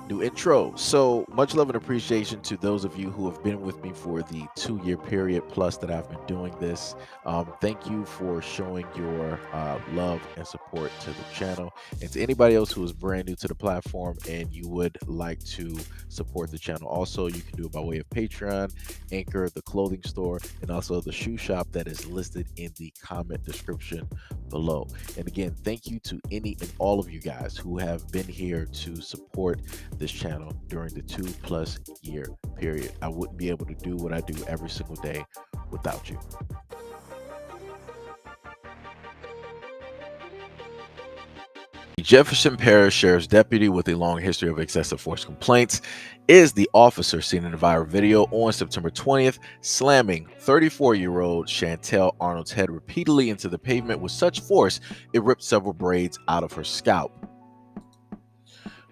New intro. So much love and appreciation to those of you who have been with me for the 2 year period plus that I've been doing this. Thank you for showing your love and support to the channel. And to anybody else who is brand new to the platform and you would like to support the channel, also, you can do it by way of Patreon, Anchor, the clothing store, and also the shoe shop that is listed in the comment description below. And again, thank you to any and all of you guys who have been here to support this channel during the 2+ year period. I wouldn't be able to do what I do every single day without you. The Jefferson Parish Sheriff's Deputy with a long history of excessive force complaints is the officer seen in a viral video on September 20th, slamming 34-year-old Chantel Arnold's head repeatedly into the pavement with such force it ripped several braids out of her scalp.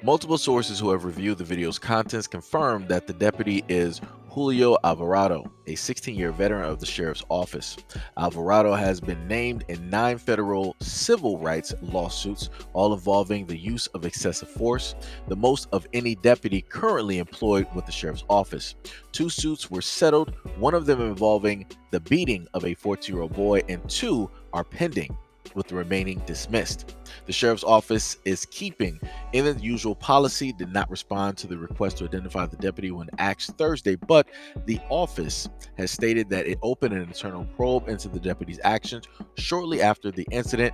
Multiple sources who have reviewed the video's contents confirm that the deputy is Julio Alvarado, a 16-year veteran of the sheriff's office. Alvarado has been named in 9 federal civil rights lawsuits, all involving the use of excessive force, the most of any deputy currently employed with the sheriff's office. 2 suits were settled, one of them involving the beating of a 14-year-old boy, and 2 are pending, with the remaining dismissed. The sheriff's office is keeping in the usual policy, did not respond to the request to identify the deputy when asked Thursday, but the office has stated that it opened an internal probe into the deputy's actions shortly after the incident,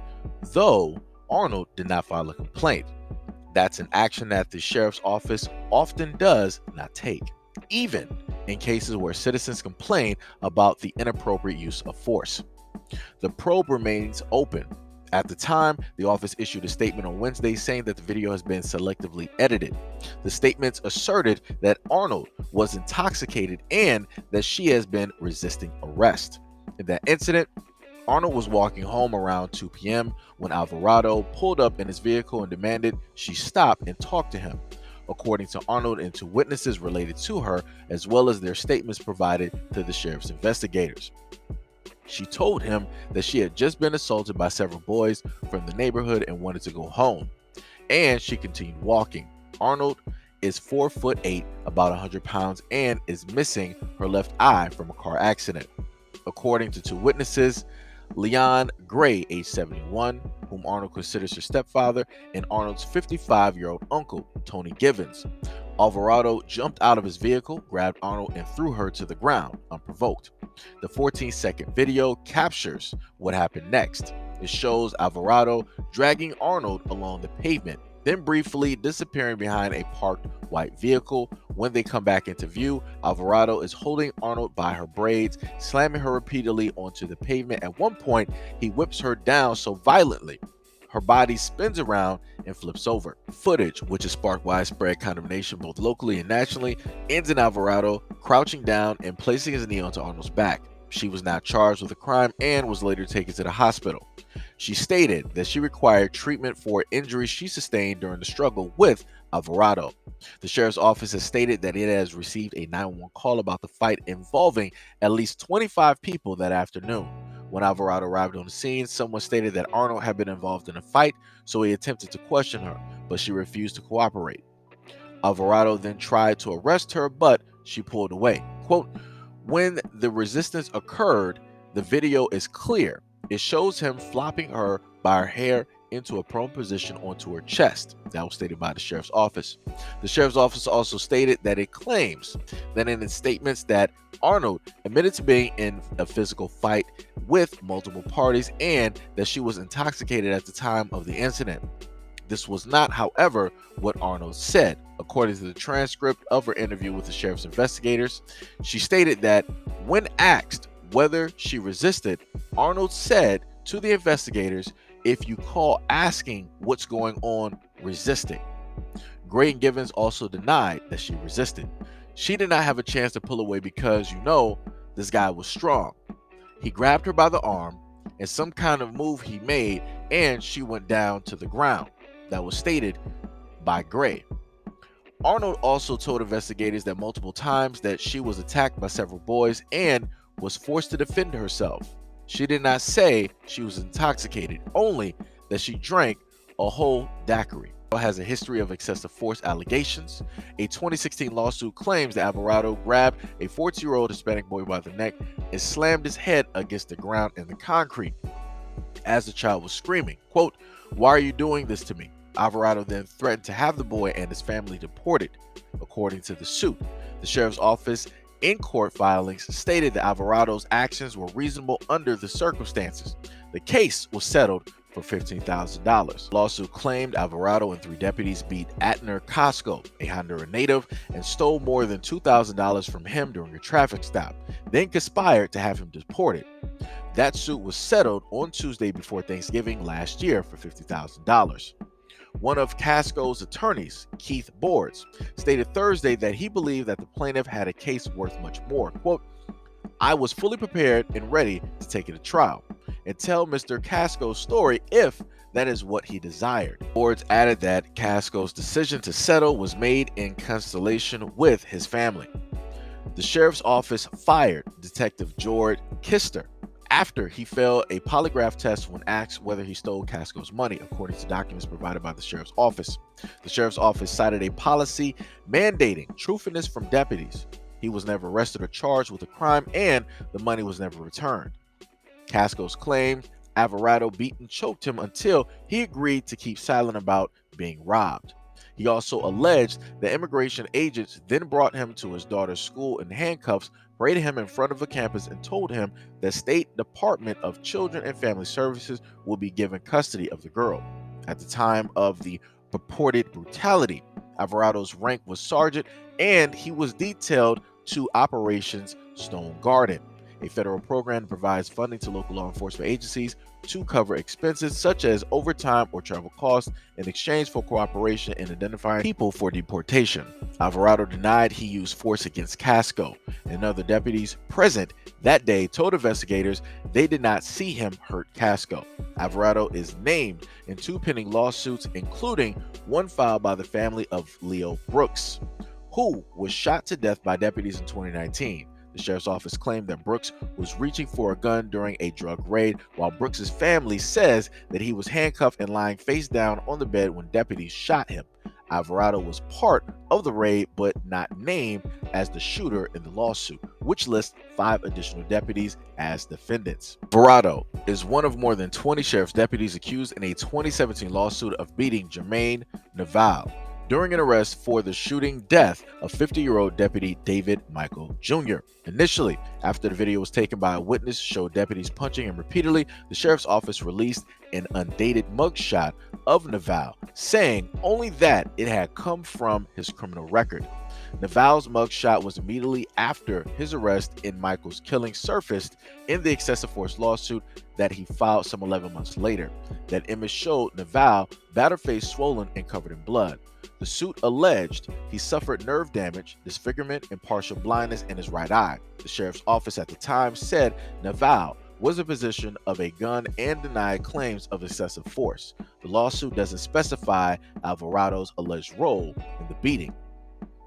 though Arnold did not file a complaint. That's an action that the sheriff's office often does not take, even in cases where citizens complain about the inappropriate use of force. The probe remains open. At the time, the office issued a statement on Wednesday saying that the video has been selectively edited. The statements asserted that Arnold was intoxicated and that she has been resisting arrest. In that incident, Arnold was walking home around 2 p.m. when Alvarado pulled up in his vehicle and demanded she stop and talk to him. According to Arnold and to witnesses related to her, as well as their statements provided to the sheriff's investigators. She told him that she had just been assaulted by several boys from the neighborhood and wanted to go home, and she continued walking. Arnold is 4'8", about 100 pounds, and is missing her left eye from a car accident. According to 2 witnesses, Leon Gray, age 71, whom Arnold considers her stepfather, and Arnold's 55-year-old uncle, Tony Givens. Alvarado jumped out of his vehicle, grabbed Arnold, and threw her to the ground, unprovoked. The 14-second video captures what happened next. It shows Alvarado dragging Arnold along the pavement, then briefly disappearing behind a parked white vehicle. When they come back into view, Alvarado is holding Arnold by her braids, slamming her repeatedly onto the pavement. At one point, he whips her down so violently her body spins around and flips over. Footage, which has sparked widespread condemnation both locally and nationally, ends in Alvarado crouching down and placing his knee onto Arnold's back. She was not charged with a crime and was later taken to the hospital. She stated that she required treatment for injuries she sustained during the struggle with Alvarado. The sheriff's office has stated that it has received a 911 call about the fight involving at least 25 people that afternoon. When Alvarado arrived on the scene, someone stated that Arnold had been involved in a fight, so he attempted to question her, but she refused to cooperate. Alvarado then tried to arrest her, but she pulled away. Quote, "When the resistance occurred, the video is clear. It shows him flopping her by her hair into a prone position onto her chest." That was stated by the sheriff's office. The sheriff's office also stated that it claims that in its statements that Arnold admitted to being in a physical fight with multiple parties and that she was intoxicated at the time of the incident. This was not, however, what Arnold said. According to the transcript of her interview with the sheriff's investigators, she stated that when asked whether she resisted, Arnold said to the investigators, "If you call asking what's going on resisting." Gray and Givens also denied that she resisted. She did not have a chance to pull away because, this guy was strong. He grabbed her by the arm and some kind of move he made, and she went down to the ground. That was stated by Gray. Arnold also told investigators that multiple times that she was attacked by several boys and was forced to defend herself. She did not say she was intoxicated, only that she drank a whole daiquiri. Has a history of excessive force allegations. A 2016 lawsuit claims that Alvarado grabbed a 14-year-old Hispanic boy by the neck and slammed his head against the ground in the concrete as the child was screaming, quote, "Why are you doing this to me?" Alvarado then threatened to have the boy and his family deported. According to the suit, the sheriff's office in court filings stated that Alvarado's actions were reasonable under the circumstances. The case was settled for $15,000. The lawsuit claimed Alvarado and 3 deputies beat Atner Casco, a Honduran native, and stole more than $2,000 from him during a traffic stop, then conspired to have him deported. That suit was settled on Tuesday before Thanksgiving last year for $50,000. One of Casco's attorneys, Keith Boards, stated Thursday that he believed that the plaintiff had a case worth much more. Quote, "I was fully prepared and ready to take it to trial and tell Mr. Casco's story if that is what he desired." Boards added that Casco's decision to settle was made in consultation with his family. The sheriff's office fired Detective George Kister after he failed a polygraph test when asked whether he stole Casco's money, according to documents provided by the sheriff's office. The sheriff's office cited a policy mandating truthfulness from deputies. He was never arrested or charged with a crime, and the money was never returned. Casco's claimed Alvarado beat and choked him until he agreed to keep silent about being robbed. He also alleged that immigration agents then brought him to his daughter's school in handcuffs, paraded him in front of a campus, and told him the State Department of Children and Family Services will be given custody of the girl. At the time of the purported brutality, Alvarado's rank was sergeant, and he was detailed to Operations Stone Garden, a federal program that provides funding to local law enforcement agencies to cover expenses such as overtime or travel costs in exchange for cooperation in identifying people for deportation. Alvarado denied he used force against Casco, and other deputies present that day told investigators they did not see him hurt Casco. Alvarado is named in 2 pending lawsuits, including one filed by the family of Leo Brooks, who was shot to death by deputies in 2019. The sheriff's office claimed that Brooks was reaching for a gun during a drug raid, while Brooks's family says that he was handcuffed and lying face down on the bed when deputies shot him. Alvarado was part of the raid but not named as the shooter in the lawsuit, which lists 5 additional deputies as defendants. Alvarado is one of more than 20 sheriff's deputies accused in a 2017 lawsuit of beating Jermaine Naval during an arrest for the shooting death of 50-year-old Deputy David Michael Jr. Initially, after the video was taken by a witness showed deputies punching him repeatedly, the sheriff's office released an undated mugshot of Naval, saying only that it had come from his criminal record. Naval's mugshot was immediately after his arrest in Michael's killing surfaced in the excessive force lawsuit that he filed some 11 months later. That image showed Naval battered face, swollen, and covered in blood. The suit alleged he suffered nerve damage, disfigurement, and partial blindness in his right eye. The sheriff's office at the time said Naval was in possession of a gun and denied claims of excessive force. The lawsuit doesn't specify Alvarado's alleged role in the beating.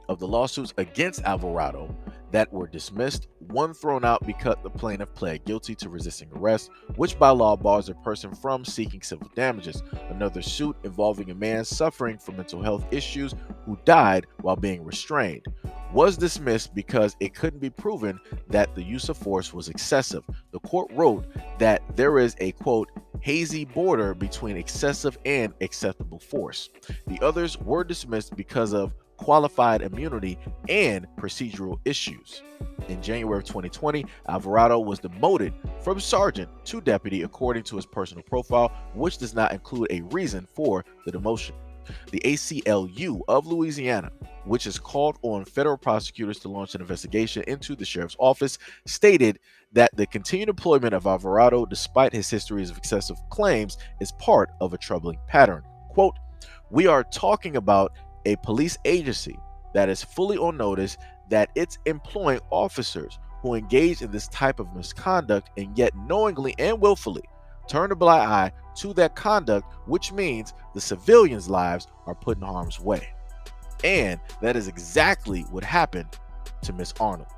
Of the lawsuits against Alvarado that were dismissed, one thrown out because the plaintiff pled guilty to resisting arrest, which by law bars a person from seeking civil damages. Another suit involving a man suffering from mental health issues who died while being restrained was dismissed because it couldn't be proven that the use of force was excessive. The court wrote that there is a, quote, hazy border between excessive and acceptable force. The others were dismissed because of qualified immunity and procedural issues. In January of 2020, Alvarado was demoted from sergeant to deputy according to his personal profile, which does not include a reason for the demotion. The ACLU of Louisiana, which has called on federal prosecutors to launch an investigation into the sheriff's office, stated that the continued employment of Alvarado, despite his histories of excessive claims, is part of a troubling pattern. Quote, "We are talking about a police agency that is fully on notice that it's employing officers who engage in this type of misconduct and yet knowingly and willfully turn a blind eye to that conduct, which means the civilians' lives are put in harm's way." And that is exactly what happened to Miss Arnold.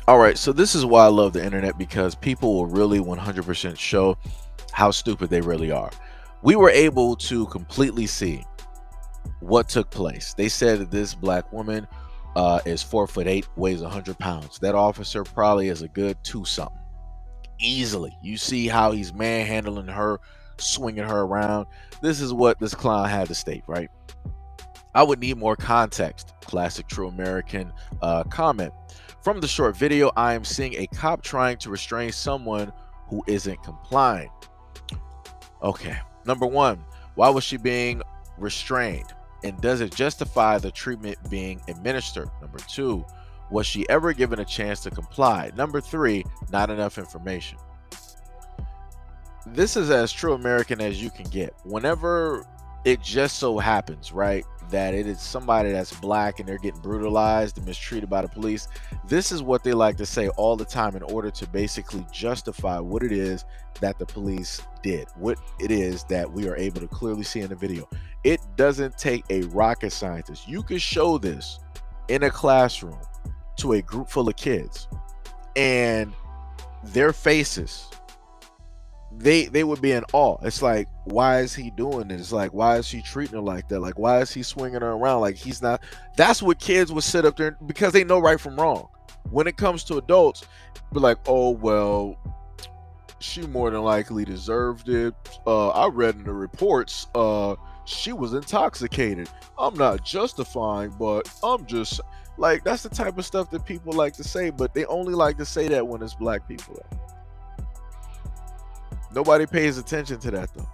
All right, so this is why I love the internet, because people will really 100% show how stupid they really are. We were able to completely see what took place. They said that this black woman is 4'8", weighs 100 pounds. That officer probably is a good 2 something. Easily. You see how he's manhandling her, swinging her around. This is what this clown had to state, right? I would need more context. Classic true American comment. From the short video, I am seeing a cop trying to restrain someone who isn't complying. Okay. Number one, why was she being restrained? And does it justify the treatment being administered? Number two, was she ever given a chance to comply? Number three, not enough information. This is as true American as you can get. Whenever it just so happens, right, that it is somebody that's black and they're getting brutalized and mistreated by the police, this is what they like to say all the time in order to basically justify what it is that the police did, what it is that we are able to clearly see in the video. It doesn't take a rocket scientist. You can show this in a classroom to a group full of kids, and their faces, they would be in awe. It's like, why is he doing this? Like, why is he treating her like that? Like, why is he swinging her around? Like, he's not. That's what kids would sit up there because they know right from wrong. When it comes to adults, be like, oh well, she more than likely deserved it. I read in the reports, she was intoxicated. I'm not justifying, but I'm just like, that's the type of stuff that people like to say, but they only like to say that when it's black people. Nobody pays attention to that though,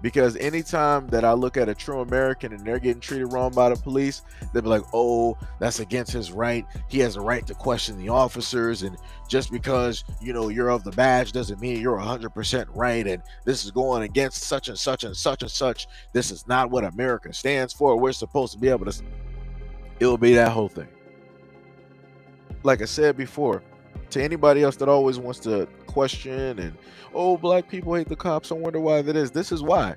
because anytime that I look at a true American and they're getting treated wrong by the police, they'll be like, oh, that's against his right. He has a right to question the officers, and just because, you know, you're of the badge doesn't mean you're 100% right, and this is going against such and such and such and such. This is not what America stands for. We're supposed to be able to. It will be that whole thing. Like I said before, to anybody else that always wants to question and, oh, black people hate the cops, I wonder why that is. This is why.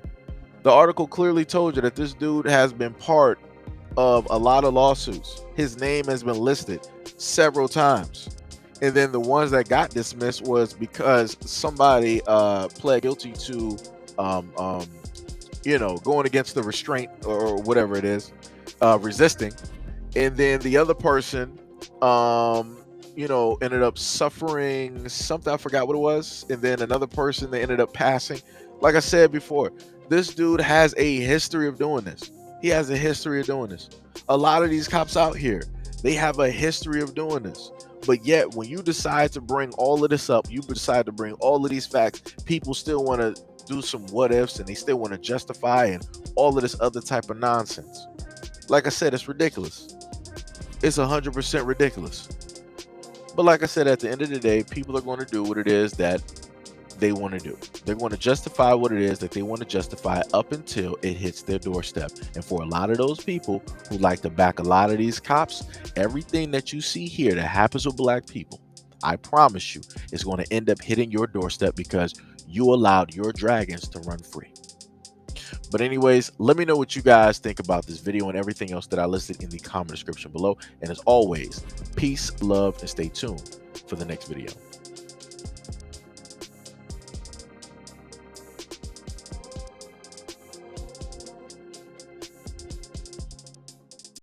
The article clearly told you that this dude has been part of a lot of lawsuits. His name has been listed several times. And then the ones that got dismissed was because somebody pled guilty to going against the restraint or whatever it is, resisting. And then the other person ended up suffering something. I forgot what it was. And then another person, they ended up passing. Like I said before, this dude has a history of doing this. He has a history of doing this. A lot of these cops out here, they have a history of doing this. But yet, when you decide to bring all of this up, you decide to bring all of these facts, people still want to do some what ifs, and they still want to justify and all of this other type of nonsense. Like I said, it's ridiculous. It's 100% ridiculous. But like I said, at the end of the day, people are going to do what it is that they want to do. They're going to justify what it is that they want to justify up until it hits their doorstep. And for a lot of those people who like to back a lot of these cops, everything that you see here that happens with black people, I promise you, is going to end up hitting your doorstep because you allowed your dragons to run free. But anyways, let me know what you guys think about this video and everything else that I listed in the comment description below. And as always, peace, love, and stay tuned for the next video.